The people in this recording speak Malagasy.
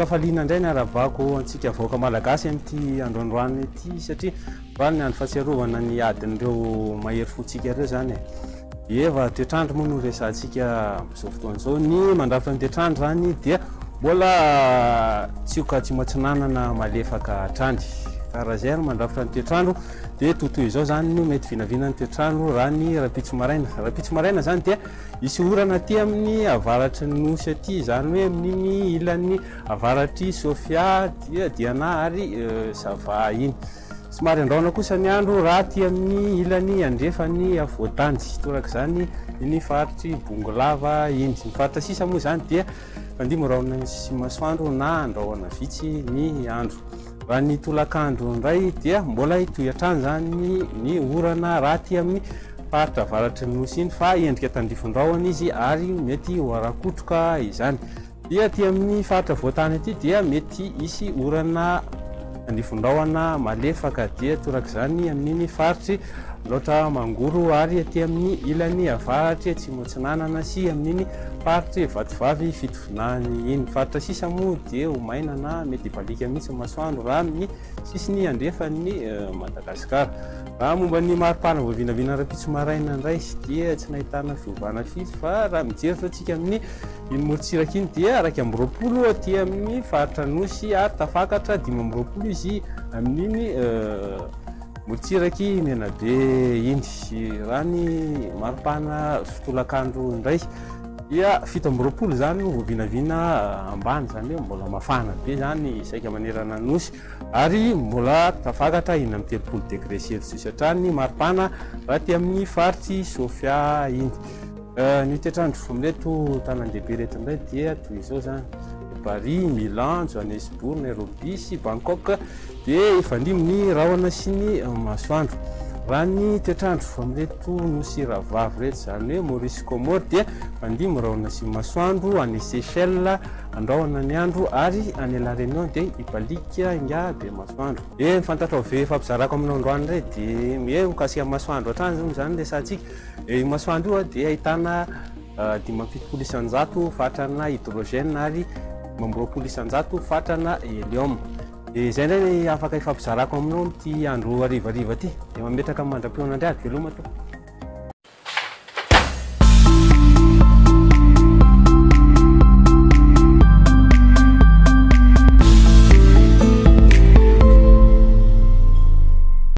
faliana indray ny aravako antsika voaka malagasy amin'ity androandroany ity satria rano ny andro fahatsiarovana ny adin'ireo mahery fotsika ireo zany eva toetrandro moa no resantsika amin'izao fotoana izao ny mandrafitra ny toetrandro zany dia mbola tsioka tsy matsinanana malefaka hatrany karaha zay no mandrafitra ny toetrandro dia totoy izao zany no mety vinavina ny toetrandro raha ny rapitso maraina zany dia isy orana aty amin'ny avaratry ny nosy aty zany hoe amin'iny ilan'ny avaratry Sofia dia Diana ary Sava iny somary andraona kosa ny andro raha aty amin'ny ilan'ny andrefany avoatany torak'izany ny faritry Bongolava iny ny faritra sisa moa zany dia fandimo raona sy masoandro na andrahoana vitsy ny andro raha ny tolakandro indray dia mbola hitoy hatrany zany ny orana raha aty amin'ny faritra avaratry ny nosy iny fa endrika tandrifondrahona izy ary mety ho arakotroka izany dia aty amin'ny faritra voatany aty dia mety hisy orana tandrifondrahona malefaka dia torak'izany amin'iny faritry loatra mangoro ary aty amin'ny ilan'ny avaratry atsimotsinanana sy amin'iny faritry vatovavy fitovinany iny faritra sisa moa dia ho mainana mety balika mihitsy masoandro raha amin'ny sisiny andrefan'ny Madagasikara raha momba ny maripana voavinavina rapitso maraina indray dia tsy nahitana fiovana firy fa raha mijery atsika amin'ny iny morotsiraka iny dia araka amby roapolo aty amin'ny faritra nosy ary tafakatra 5 amby roapolo izy amin'iny morotsiraky menabe iny raha ny maripana tolakandro indray dia 7 amby roapolo zany no voavinavina ambany zany hoe mbola mafana be zany saika manerana nosy ary mbola tafakatra 4 amby 30 degré celsius hatrany maripana raha ty amin'ny faritry Sofia iny ny toetrandro amin'reto tanan-dehibe reto indray dia toy izao zany Paris, Milan, Johannesburg, Nairobi sy Bangkok dia ifandimo ny rahona sy ny masoandro raha ny toetrandro amin'reto nosy ravavy reto zany hoe Maurice Comore dia fandimo rahona sy masoandro any Seychelles andrahona ny andro ary any La Réunion dia ibalika inga be masoandro mifantatra ve fampizarako amin'ny androany indray dia mikasika masoandro hatrany zany resantsika masoandro io dia ahitana 570 isanjato fatrana hydrogène ary 20 isanjato fatrana hélium izay indray afaka ifampizarako aminao ty andro arivariva ty dia mametraka mandram-pionandray veloma to